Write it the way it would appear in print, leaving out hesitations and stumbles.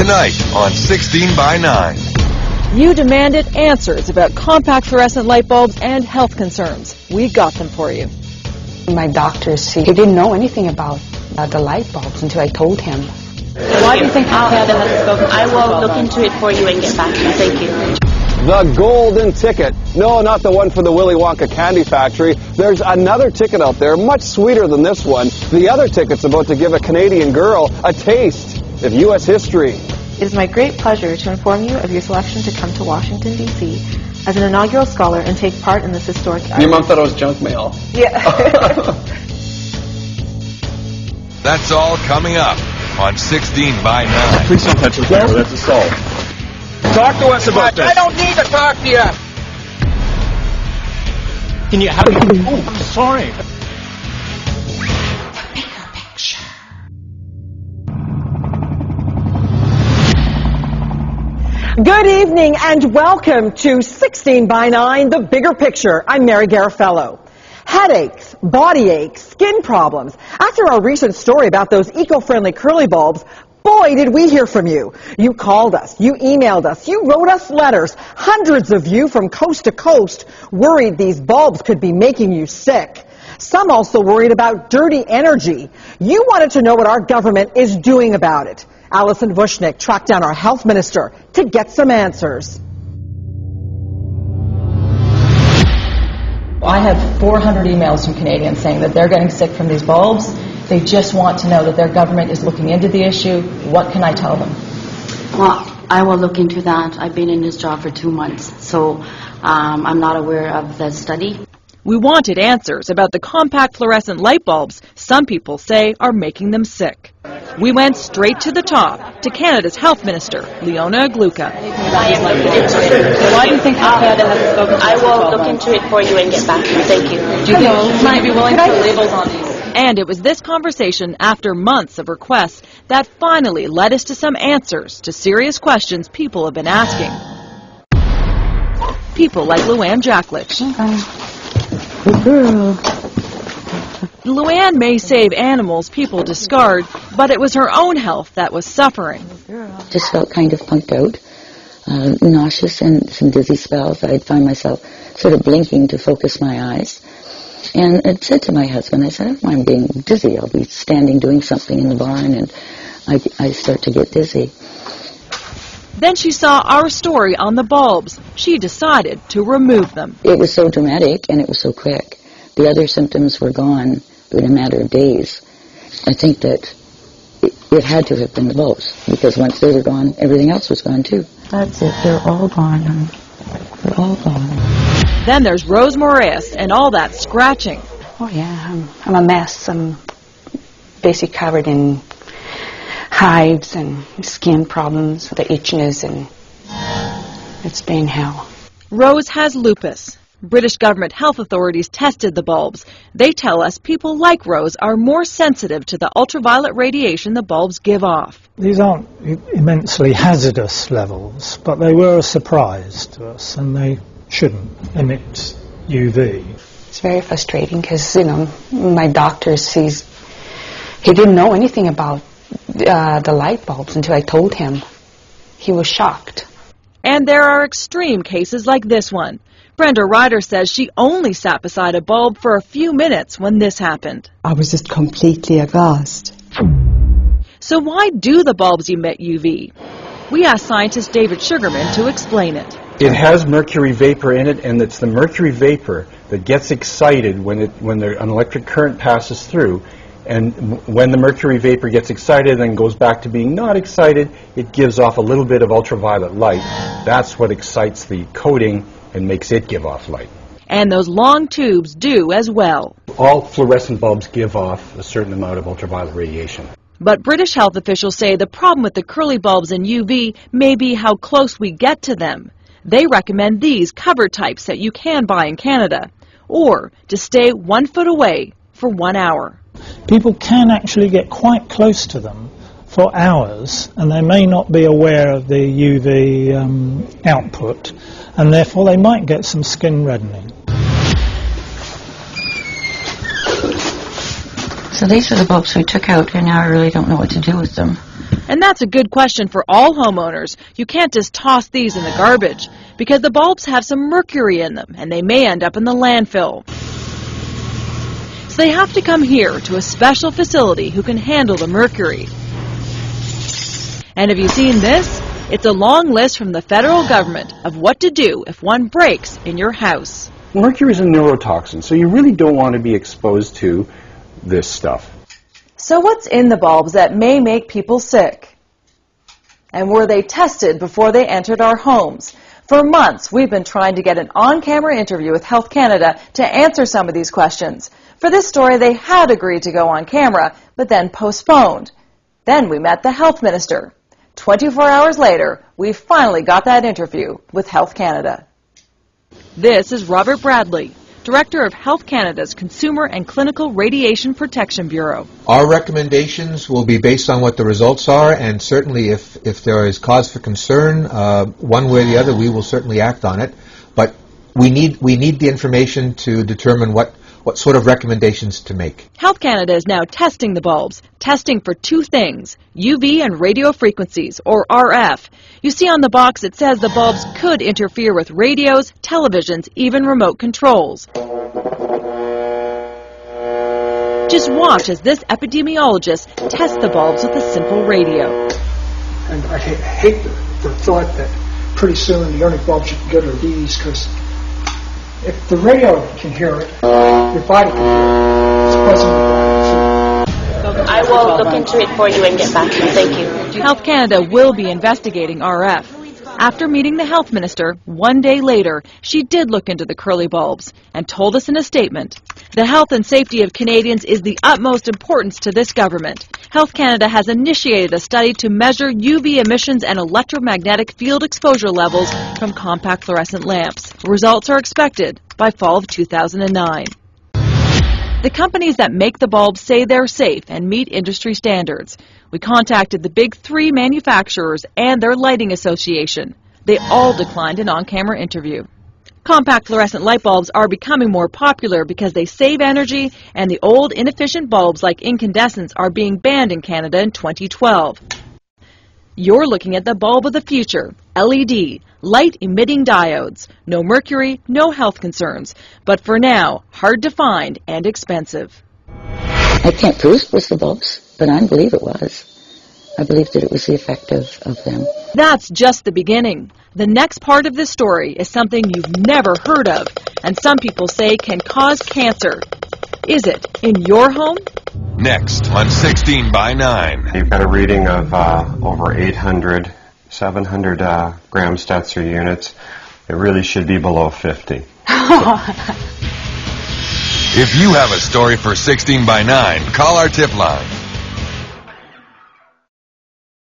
Tonight on 16 by 9. You demanded answers about compact fluorescent light bulbs and health concerns. We got them for you. My doctor said he didn't know anything about the light bulbs until I told him. Why do you think Canada has spoken? I will look into it for you and get back to you. Thank you. The golden ticket. No, not the one for the Willy Wonka candy factory. There's another ticket out there, much sweeter than this one. The other ticket's about to give a Canadian girl a taste of U.S. history. It is my great pleasure to inform you of your selection to come to Washington, D.C. as an inaugural scholar and take part in this historic event. Your mom thought it was junk mail. Yeah. That's all coming up on 16 by 9. Please don't touch the camera. That's assault. Talk to us about this. I don't need to talk to you. Can you have me? Oh, I'm sorry. Good evening and welcome to 16 by 9, The Bigger Picture. I'm Mary Garafello. Headaches, body aches, skin problems. After our recent story about those eco-friendly curly bulbs, boy, did we hear from you. You called us, you emailed us, you wrote us letters. Hundreds of you from coast to coast worried these bulbs could be making you sick. Some also worried about dirty energy. You wanted to know what our government is doing about it. Alison Vushnick tracked down our health minister to get some answers. I have 400 emails from Canadians saying that they're getting sick from these bulbs. They just want to know that their government is looking into the issue. What can I tell them? Well, I will look into that. I've been in this job for 2 months, so I'm not aware of the study. We wanted answers about the compact fluorescent light bulbs some people say are making them sick. We went straight to the top, to Canada's health minister, Leona Agluka. It's true. Why do you think Canada has spoken? I will look into it for you and get back to you. Thank you. Do you think you might be willing to put labels on these? And it was this conversation, after months of requests, that finally led us to some answers to serious questions people have been asking. People like Luann Jacklich. Good girl. Luann may save animals people discard, but it was her own health that was suffering. Just felt kind of punked out, nauseous and some dizzy spells. I'd find myself sort of blinking to focus my eyes. And I said to my husband, I said, I don't mind being dizzy. I'll be standing doing something in the barn and I start to get dizzy. Then she saw our story on the bulbs. She decided to remove them. It was so dramatic and it was so quick. The other symptoms were gone in a matter of days. I think that it had to have been the bulbs, because once they were gone, everything else was gone too. That's it. They're all gone. They're all gone. Then there's Rose Moraes and all that scratching. Oh, yeah. I'm a mess. I'm basically covered in hives and skin problems, the itchiness, and it's been hell. Rose has lupus. British government health authorities tested the bulbs. They tell us people like Rose are more sensitive to the ultraviolet radiation the bulbs give off. These aren't immensely hazardous levels, but they were a surprise to us, and they shouldn't emit UV. It's very frustrating because, my doctor says he didn't know anything about the light bulbs until I told him. He was shocked. And there are extreme cases like this one. Brenda Ryder says she only sat beside a bulb for a few minutes when this happened. I was just completely aghast. So why do the bulbs emit UV? We asked scientist David Sugarman to explain it. It has mercury vapor in it, and it's the mercury vapor that gets excited when an electric current passes through. And when the mercury vapor gets excited and goes back to being not excited, it gives off a little bit of ultraviolet light. That's what excites the coating and makes it give off light. And those long tubes do as well. All fluorescent bulbs give off a certain amount of ultraviolet radiation. But British health officials say the problem with the curly bulbs and UV may be how close we get to them. They recommend these cover types that you can buy in Canada, or to stay 1 foot away for 1 hour. People can actually get quite close to them for hours, and they may not be aware of the UV output, and therefore they might get some skin reddening. So these are the bulbs we took out, and now I really don't know what to do with them. And that's a good question for all homeowners. You can't just toss these in the garbage because the bulbs have some mercury in them and they may end up in the landfill. So they have to come here to a special facility who can handle the mercury. And have you seen this? It's a long list from the federal government of what to do if one breaks in your house. Mercury is a neurotoxin, so you really don't want to be exposed to this stuff. So what's in the bulbs that may make people sick? And were they tested before they entered our homes? For months, we've been trying to get an on-camera interview with Health Canada to answer some of these questions. For this story, they had agreed to go on camera, but then postponed. Then we met the health minister. 24 hours later, we finally got that interview with Health Canada. This is Robert Bradley, Director of Health Canada's Consumer and Clinical Radiation Protection Bureau. Our recommendations will be based on what the results are, and certainly if there is cause for concern, one way or the other, we will certainly act on it. But we need the information to determine what sort of recommendations to make. Health Canada is now testing the bulbs, testing for two things, UV and radio frequencies, or RF. You see on the box it says the bulbs could interfere with radios, televisions, even remote controls. Just watch as this epidemiologist tests the bulbs with a simple radio. And I hate the thought that pretty soon the only bulbs you can get are these, because if the radio can hear it, your body can hear it. It's buzzing the body. I will look into it for you and get back to you. Thank you. Health Canada will be investigating RF. After meeting the health minister, one day later, she did look into the curly bulbs and told us in a statement, "The health and safety of Canadians is the utmost importance to this government. Health Canada has initiated a study to measure UV emissions and electromagnetic field exposure levels from compact fluorescent lamps. Results are expected by fall of 2009. The companies that make the bulbs say they're safe and meet industry standards. We contacted the big three manufacturers and their lighting association. They all declined an on-camera interview. Compact fluorescent light bulbs are becoming more popular because they save energy, and the old inefficient bulbs like incandescents are being banned in Canada in 2012. You're looking at the bulb of the future, LED, light-emitting diodes. No mercury, no health concerns. But for now, hard to find and expensive. I can't prove it was the bulbs, but I believe it was. I believe that it was the effect of them. That's just the beginning. The next part of this story is something you've never heard of, and some people say can cause cancer. Is it in your home? Next on 16 by 9. You've got a reading of over 800, 700 gram Stetzer units. It really should be below 50. If you have a story for 16 by 9, call our tip line